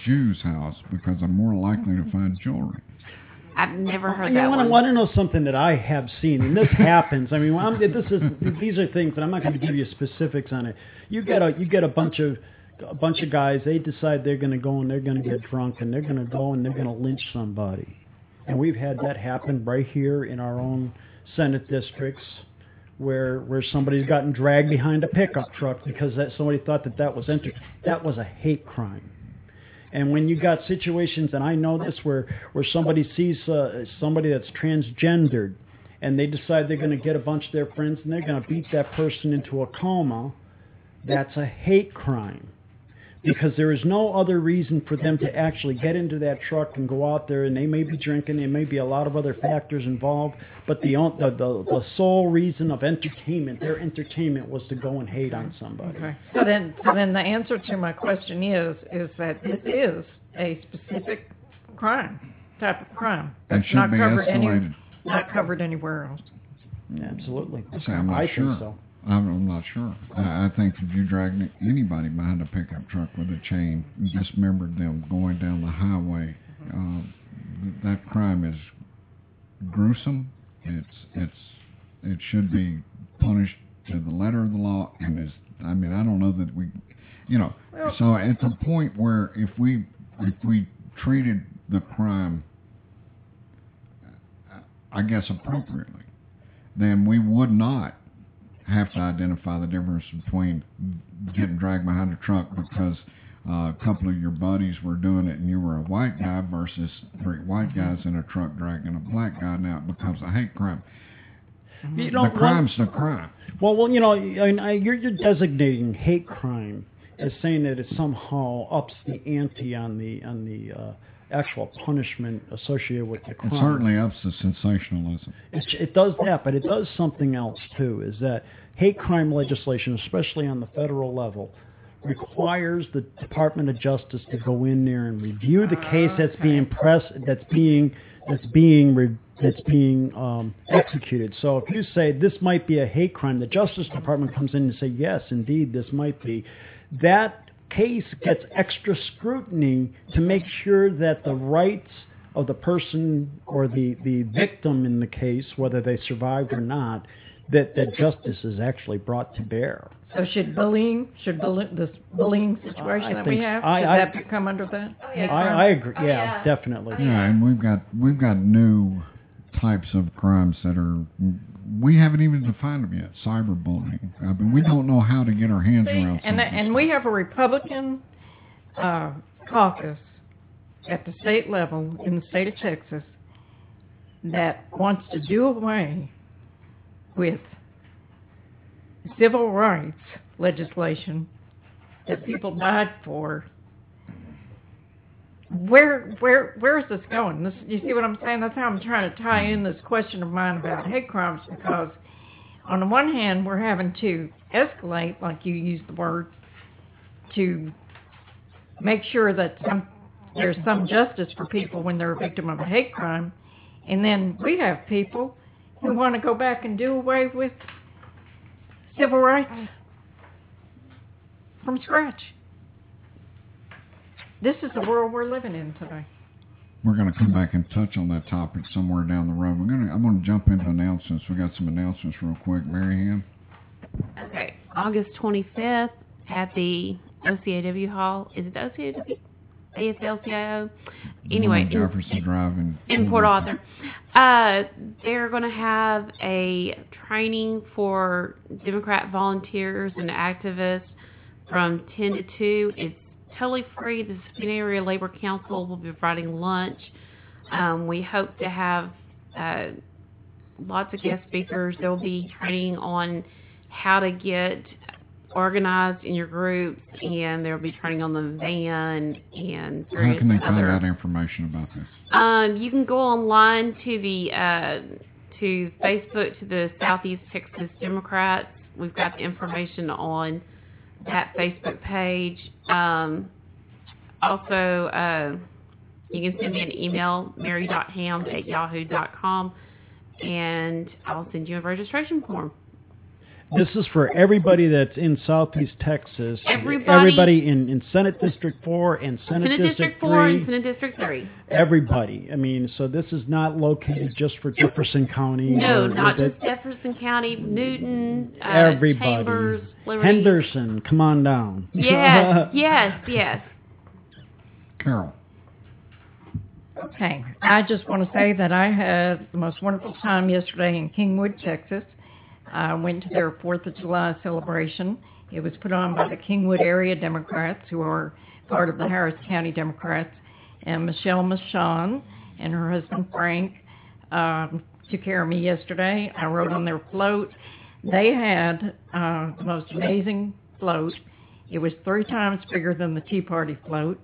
Jew's house because I'm more likely to find jewelry. I've never heard that I one. want to know something that I have seen, and this happens. I mean, these are things that I'm not going to give you specifics on it. You get a bunch of guys. They decide they're going to go and they're going to get drunk and they're going to go and they're going to lynch somebody, and we've had that happen right here in our own Senate districts, where somebody's gotten dragged behind a pickup truck because somebody thought that was a hate crime. And when you got situations, and I know this, where somebody sees somebody that's transgendered, and they decide they're going to get a bunch of their friends and they're going to beat that person into a coma, that's a hate crime. Because there is no other reason for them to actually get into that truck and go out there, and they may be drinking, there may be a lot of other factors involved, but the sole reason of entertainment, their entertainment, was to go and hate on somebody. Okay. So then the answer to my question is that this is a specific type of crime. It should be escalated. Not covered anywhere else. Absolutely. I'm not sure. think so. I'm not sure. I think if you drag anybody behind a pickup truck with a chain, dismembered them going down the highway, that crime is gruesome. It should be punished to the letter of the law, and I don't know that we, so at the point where if we treated the crime, I guess, appropriately, then we would not have to identify the difference between getting dragged behind a truck because a couple of your buddies were doing it and you were a white guy versus 3 white guys in a truck dragging a black guy. Now it becomes a hate crime. The crime's the crime. Well, you're designating hate crime as saying that it somehow ups the ante on the actual punishment associated with the crime. It certainly ups the sensationalism. It does that, but it does something else too, is that hate crime legislation, especially on the federal level, requires the Department of Justice to go in there and review the case that's being executed. So if you say this might be a hate crime, the Justice Department comes in and say, yes, indeed, this might be. That case gets extra scrutiny to make sure that the rights of the person or the victim in the case, whether they survived or not, that justice is actually brought to bear. So should bullying this bullying situation that we have, should that come under that? I agree. Yeah, definitely. Yeah, and we've got new types of crimes that we haven't even defined them yet. Cyberbullying. We don't know how to get our hands around something. And we have a Republican caucus at the state level in the state of Texas that wants to do away with civil rights legislation that people died for. Where is this going? You see what I'm saying? That's how I'm trying to tie in this question of mine about hate crimes, because on the one hand, we're having to escalate, like you used the word, to make sure that there's some justice for people when they're a victim of a hate crime, and then we have people who want to go back and do away with civil rights from scratch. This is the world we're living in today. We're going to come back and touch on that topic somewhere down the road. I'm going to jump into announcements. We got some announcements real quick. Mary Ann? Okay. August 25th at the OCAW Hall. Is it the OCAW? AFL-CIO? Anyway, Jefferson Drive in Port Arthur. They're going to have a training for Democrat volunteers and activists from 10 to 2. It's totally free. The Sabina Area Labor Council will be providing lunch. We hope to have lots of guest speakers. There will be training on how to get organized in your groups, and there will be training on the van and how can they find out information about this? You can go online to the to Facebook, to the Southeast Texas Democrats. We've got the information on that Facebook page. Also, you can send me an email, mary.ham@yahoo.com, and I'll send you a registration form. This is for everybody that's in Southeast Texas. Everybody in Senate District 4 and Senate District 3. 4 and Senate District 3. Everybody. I mean, so this is not located just for Jefferson County. No, not just Jefferson County, Newton, everybody. Chambers, Liberty. Henderson, come on down. Yes. Carol. Okay, I just want to say that I had the most wonderful time yesterday in Kingwood, Texas. I went to their 4th of July celebration. It was put on by the Kingwood area Democrats, who are part of the Harris County Democrats, and Michelle Michon and her husband Frank took care of me yesterday. I rode on their float. They had the most amazing float. It was 3 times bigger than the Tea Party float.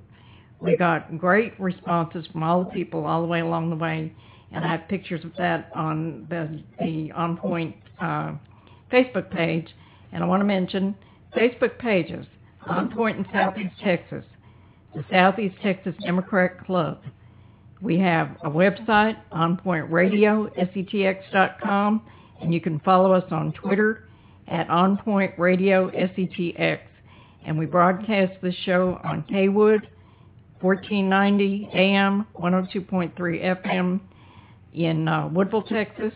We got great responses from all the people all the way along the way, and I have pictures of that on the On Point Facebook page. And I want to mention Facebook pages, On Point in Southeast Texas, the Southeast Texas Democrat Club. We have a website, OnpointRadioSETX.com, and you can follow us on Twitter at OnpointRadioSETX. And we broadcast this show on Kwood, 1490 AM, 102.3 FM in Woodville, Texas.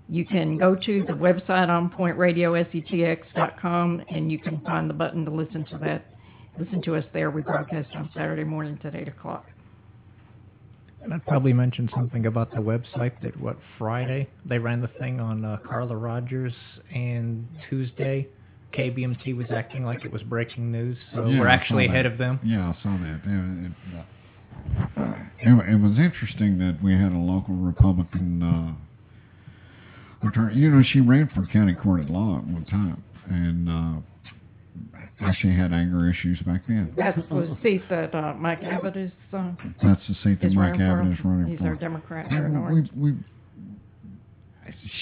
You can go to the website OnpointRadioSETX.com, and you can find the button to listen to that. Listen to us there. We broadcast on Saturday mornings at 8 o'clock. And I'd probably mention something about the website that, Friday, they ran the thing on Carla Rogers, and Tuesday, KBMT was acting like it was breaking news, so we're actually ahead of them. Yeah, I saw that. It was interesting that we had a local Republican attorney. You know, she ran for county court at law at one time, and actually had anger issues back then. That's the seat that Mike Abbott is. That's the seat that Mike Abbott is running He's for. our Democrat here in Orange.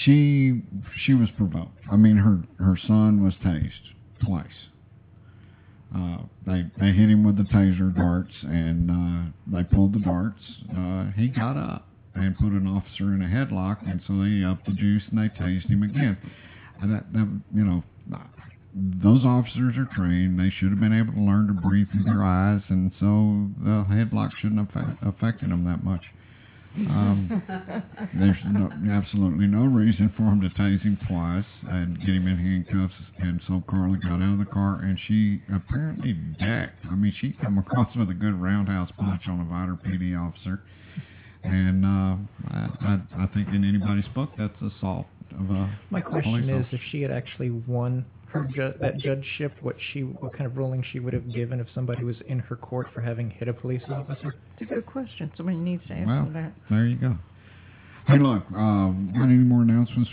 She was provoked. I mean, her son was tased twice. They hit him with the taser darts, and they pulled the darts. He got up and put an officer in a headlock, and so they upped the juice and they tased him again. And that those officers are trained. They should have been able to learn to breathe through their eyes, and so the headlock shouldn't have affected them that much. There's absolutely no reason for him to tase him twice and get him in handcuffs. And so Carla got out of the car, and she apparently decked. I mean, she come across with a good roundhouse punch on a Vider PD officer. And I think in anybody's book, that's assault of a My question police is, officer. if she had actually won that judgeship, what kind of ruling she would have given if somebody was in her court for having hit a police officer? It's a good question. Somebody needs to answer that. There you go. Hey, look, got any more announcements?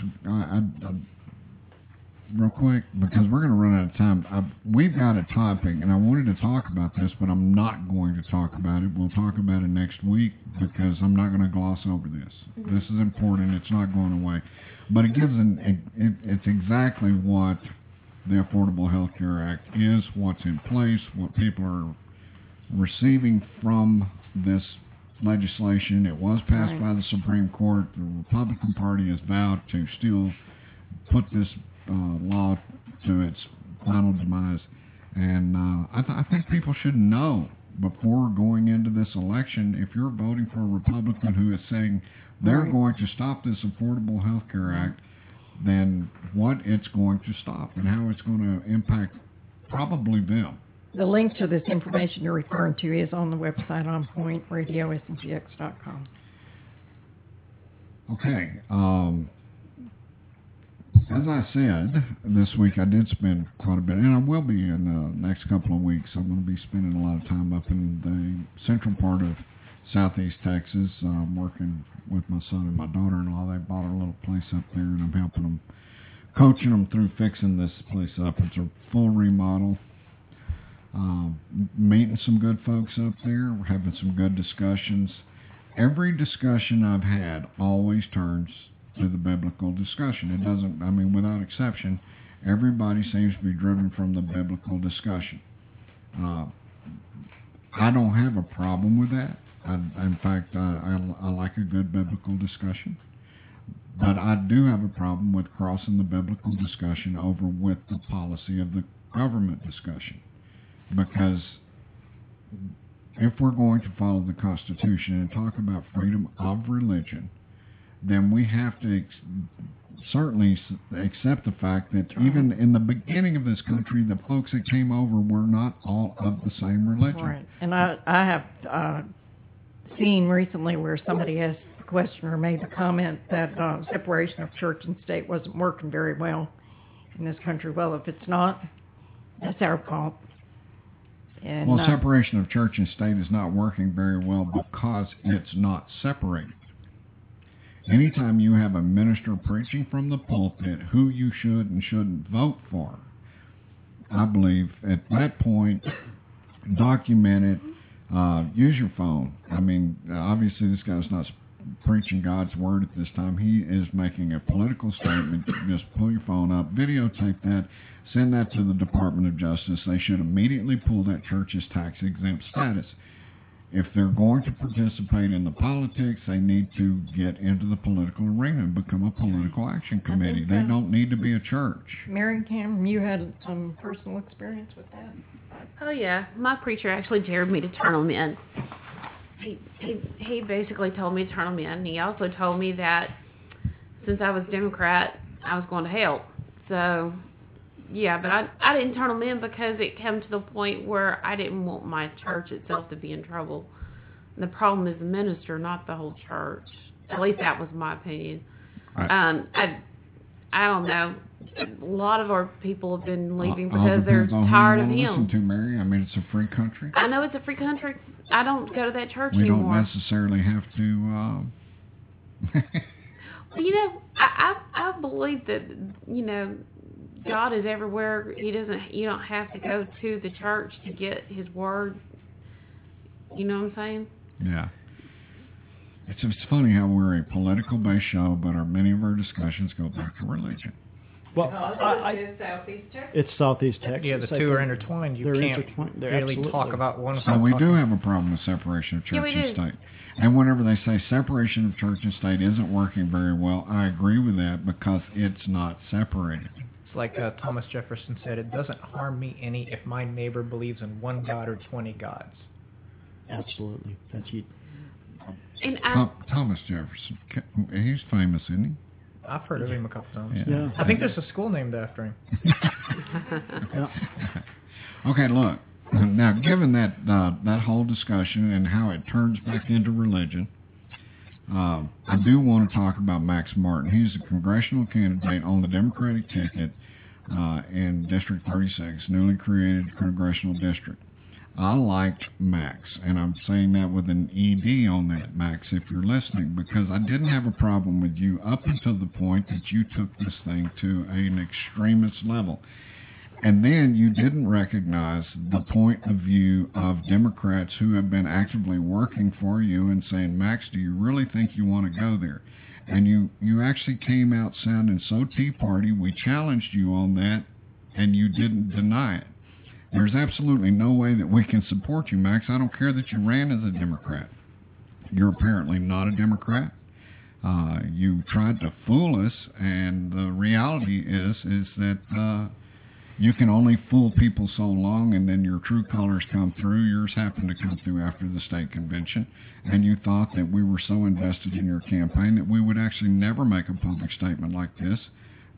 Real quick, because we're going to run out of time. We've got a topic, and I wanted to talk about this, but I'm not going to talk about it. We'll talk about it next week, because I'm not going to gloss over this. Mm-hmm. This is important. It's not going away. But it gives it's exactly what the Affordable Health Care Act is, what's in place, what people are receiving from this legislation. It was passed by the Supreme Court. The Republican Party has vowed to still put this law to its final demise. And I think people should know before going into this election, if you're voting for a Republican who is saying they're going to stop this Affordable Health Care Act, then what it's going to stop and how it's going to impact probably them. The link to this information you're referring to is on the website OnpointRadioSETX.com. Okay. As I said, this week I did spend quite a bit, and I will be in the next couple of weeks. I'm going to be spending a lot of time up in the central part of Southeast Texas, working with my son and my daughter-in-law. They bought a little place up there, and I'm helping them, coaching them through fixing this place up. It's a full remodel. Meeting some good folks up there. We're having some good discussions. Every discussion I've had always turns to the biblical discussion. It doesn't, without exception, everybody seems to be driven from the biblical discussion. I don't have a problem with that. In fact, I like a good biblical discussion. But I do have a problem with crossing the biblical discussion over with the policy of the government discussion. Because if we're going to follow the Constitution and talk about freedom of religion, then we have to certainly accept the fact that even in the beginning of this country, the folks that came over were not all of the same religion. Right. And I have seen recently where somebody asked the question or made the comment that separation of church and state wasn't working very well in this country. Well, if it's not, that's our fault. And, well, separation of church and state is not working very well because it's not separated. Anytime you have a minister preaching from the pulpit who you should and shouldn't vote for, I believe at that point, document it, use your phone. I mean, obviously this guy's not preaching God's word at this time. He is making a political statement. Just pull your phone up, videotape that, send that to the Department of Justice. They should immediately pull that church's tax-exempt status. If they're going to participate in the politics, they need to get into the political arena and become a political action committee. They don't need to be a church. Mary Cam, you had some personal experience with that? Oh yeah, my preacher actually dared me to turn them in. He basically told me to turn them in. And he also told me that since I was Democrat, I was going to hell. So yeah, but I didn't turn them in because it came to the point where I didn't want my church itself to be in trouble. And the problem is the minister, not the whole church. At least that was my opinion. Right. I don't know. A lot of our people have been leaving All because they're depends on tired who of you want to him. listen to, Mary. I mean, it's a free country. I know it's a free country. I don't go to that church We anymore. don't necessarily have to. Well, you know, I believe that, you know, God is everywhere. You don't have to go to the church to get His word. You know what I'm saying? Yeah. It's funny how we're a political-based show, but many of our discussions go back to religion. Well, it's Southeast Texas. Yeah, the two are intertwined. You They're can't intertwined. They're really absolutely. talk about one. So we do have a problem with separation of church Yeah, we and do. state. And whenever they say separation of church and state isn't working very well, I agree with that because it's not separated. It's like Thomas Jefferson said, it doesn't harm me any if my neighbor believes in one God or 20 gods. Absolutely. That's it. And Thomas Jefferson, he's famous, isn't he? I've heard of him a couple times. Yeah. I think there's a school named after him. Yeah. Okay, look. Now, given that that whole discussion and how it turns back into religion, I do want to talk about Max Martin. He's a congressional candidate on the Democratic ticket in District 36, newly created congressional district. I liked Max, and I'm saying that with an ED on that, Max, if you're listening, because I didn't have a problem with you up until the point that you took this thing to an extremist level. And then you didn't recognize the point of view of Democrats who have been actively working for you and saying, Max, do you really think you want to go there? And you actually came out sounding so Tea Party. We challenged you on that, and you didn't deny it. There's absolutely no way that we can support you, Max. I don't care that you ran as a Democrat. You're apparently not a Democrat. You tried to fool us, and the reality is that you can only fool people so long, and then your true colors come through. Yours happened to come through after the state convention, and you thought that we were so invested in your campaign that we would actually never make a public statement like this.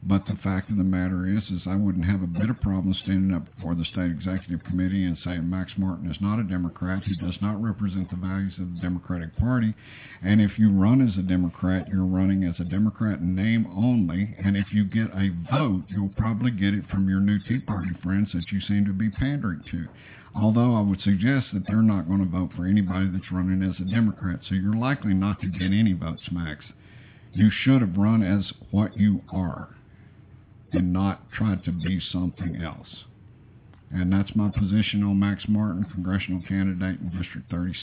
But the fact of the matter is I wouldn't have a bit of problem standing up before the State Executive Committee and saying Max Martin is not a Democrat. He does not represent the values of the Democratic Party. And if you run as a Democrat, you're running as a Democrat in name only. And if you get a vote, you'll probably get it from your new Tea Party friends that you seem to be pandering to. Although I would suggest that they're not going to vote for anybody that's running as a Democrat. So you're likely not to get any votes, Max. You should have run as what you are and not tried to be something else. And that's my position on Max Martin, congressional candidate in District 36.